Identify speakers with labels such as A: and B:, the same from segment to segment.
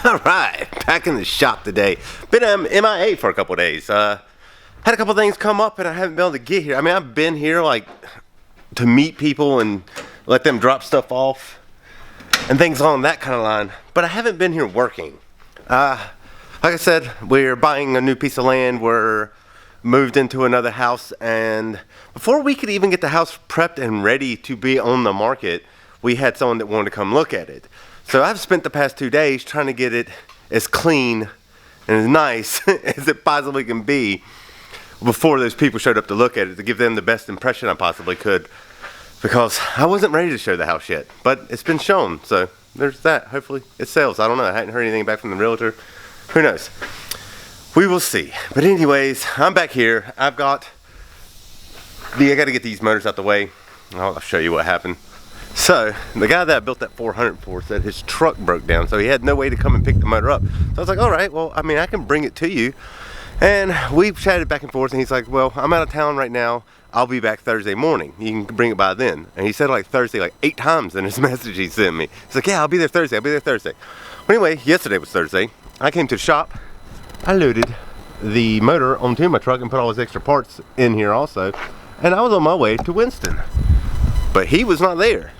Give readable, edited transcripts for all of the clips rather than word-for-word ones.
A: Alright, back in the shop today. Been MIA for a couple days. Had a couple things come up and I haven't been able to get here. I mean, I've been here like to meet people and let them drop stuff off and things along that kind of line, but I haven't been here working. Like I said, we're buying a new piece of land. We're moved into another house, and before we could even get the house prepped and ready to be on the market, we had someone that wanted to come look at it. So I've spent the past 2 days trying to get it as clean and as nice as it possibly can be before those people showed up to look at it, to give them the best impression I possibly could, because I wasn't ready to show the house yet, but it's been shown, so there's that. Hopefully it sells. I don't know. I hadn't heard anything back from the realtor. Who knows? We will see. But anyways, I'm back here. I got to get these motors out the way. I'll show you what happened. So the guy that I built that 400 for said his truck broke down, so he had no way to come and pick the motor up. So I was like, all right, well, I mean, I can bring it to you. And we chatted back and forth, and he's like, well, I'm out of town right now. I'll be back Thursday morning. You can bring it by then. And he said like Thursday like 8 times in his message he sent me. He's like, yeah, I'll be there Thursday. I'll be there Thursday. Well, anyway, yesterday was Thursday. I came to the shop. I loaded the motor onto my truck and put all his extra parts in here also. And I was on my way to Winston. But he was not there.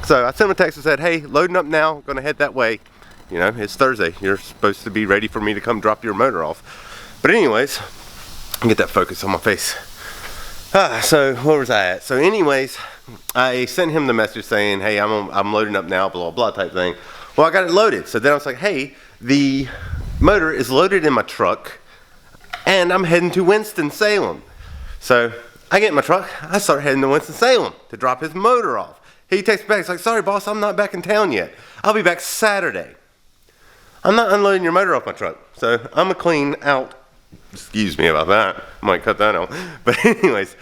A: So I sent him a text and said, hey, loading up now, gonna head that way. You know, it's Thursday. You're supposed to be ready for me to come drop your motor off. But anyways, get that focus on my face. So where was I at? So anyways, I sent him the message saying, hey, I'm loading up now, blah, blah, type thing. Well, I got it loaded. So then I was like, hey, the motor is loaded in my truck and I'm heading to Winston-Salem. So I get in my truck, I start heading to Winston-Salem to drop his motor off. He texts back, he's like, sorry boss, I'm not back in town yet. I'll be back Saturday. I'm not unloading your motor off my truck. So I'm gonna clean out, excuse me about that, I might cut that out. But anyways,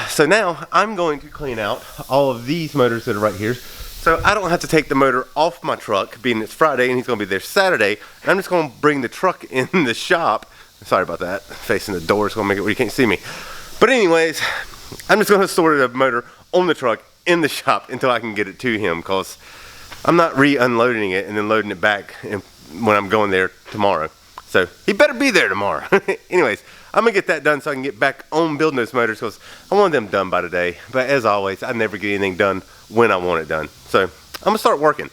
A: so now I'm going to clean out all of these motors that are right here. So I don't have to take the motor off my truck, being it's Friday and he's gonna be there Saturday. And I'm just gonna bring the truck in the shop. Sorry about that, facing the door is gonna make it where you can't see me. But anyways, I'm just gonna store the motor on the truck in the shop until I can get it to him, because I'm not re-unloading it and then loading it back when I'm going there tomorrow. So he better be there tomorrow. Anyways, I'm gonna get that done so I can get back on building those motors, because I want them done by today. But as always, I never get anything done when I want it done. So I'm gonna start working.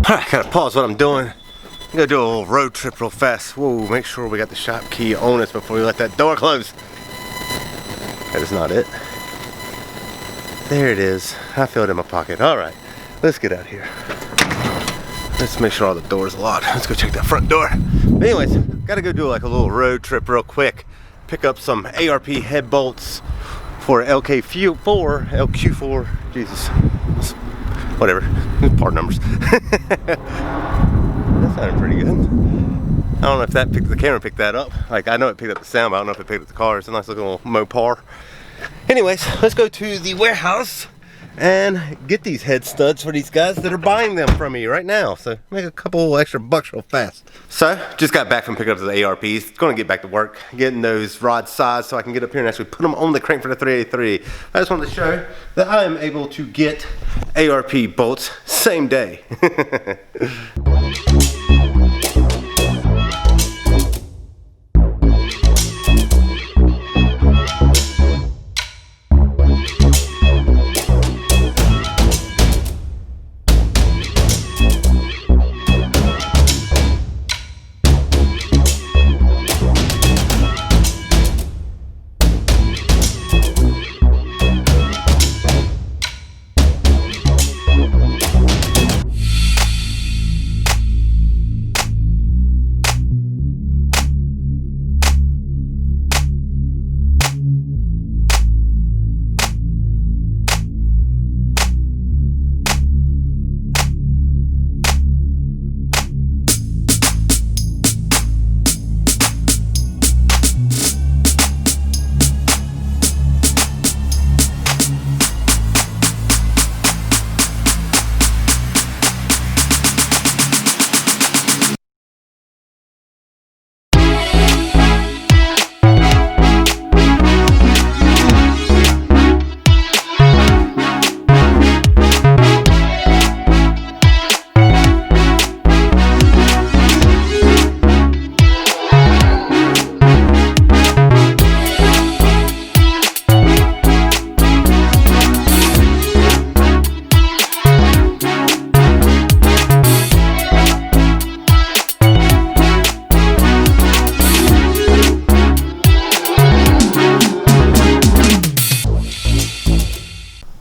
A: Alright, gotta pause what I'm doing. I'm gonna do a little road trip real fast. Whoa, make sure we got the shop key on us before we let that door close. That is not it. There it is. I feel it in my pocket. Alright, let's get out of here. Let's make sure all the doors are locked. Let's go check that front door. But anyways, gotta go do like a little road trip real quick. Pick up some ARP head bolts for LQ4, Jesus. Whatever, part numbers. That sounded pretty good. I don't know if the camera picked that up. Like, I know it picked up the sound, but I don't know if it picked up the car. It's a nice looking little Mopar. Anyways, let's go to the warehouse and get these head studs for these guys that are buying them from me right now. So make a couple extra bucks real fast. So just got back from picking up the ARPs. Going to get back to work, getting those rods sized so I can get up here and actually put them on the crank for the 383. I just wanted to show that I am able to get ARP bolts same day.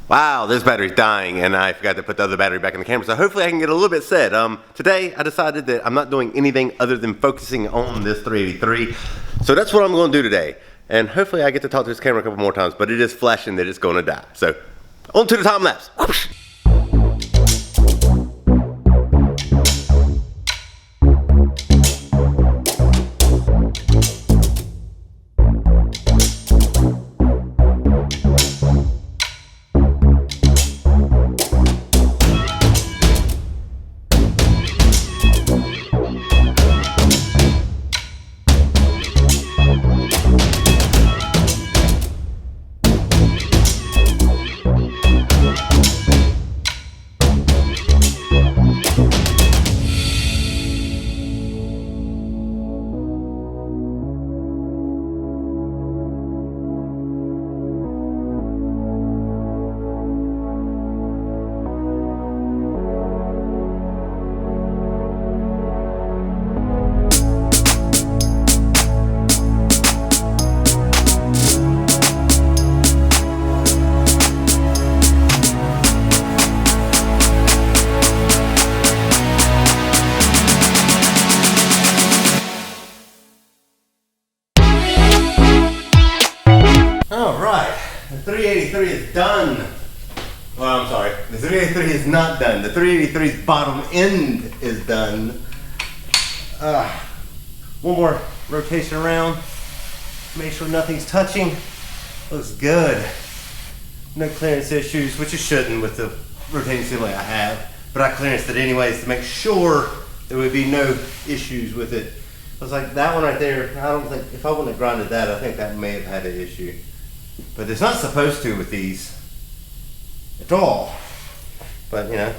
A: Wow, this battery's dying, and I forgot to put the other battery back in the camera, so hopefully I can get a little bit set. Today, I decided that I'm not doing anything other than focusing on this 383, so that's what I'm going to do today. And hopefully I get to talk to this camera a couple more times, but it is flashing that it's going to die. So, on to the time lapse. Whoosh. Alright, the 383 is done. Well, I'm sorry, the 383 is not done. The 383's bottom end is done. One more rotation around. Make sure nothing's touching. Looks good. No clearance issues, which it shouldn't with the rotating sealant I have. But I clearanced it anyways to make sure there would be no issues with it. I was like, that one right there, I don't think, if I wouldn't have grinded that, I think that may have had an issue. But it's not supposed to with these at all. But you know,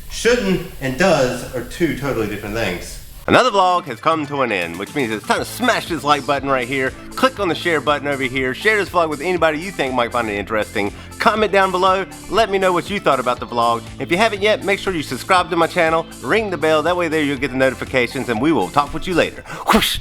A: shouldn't and does are two totally different things. Another vlog has come to an end, which means it's time to smash this like button right here, click on the share button over here, share this vlog with anybody you think might find it interesting, comment down below, let me know what you thought about the vlog. If you haven't yet, make sure you subscribe to my channel, ring the bell, that way there you'll get the notifications, and we will talk with you later. Whoosh!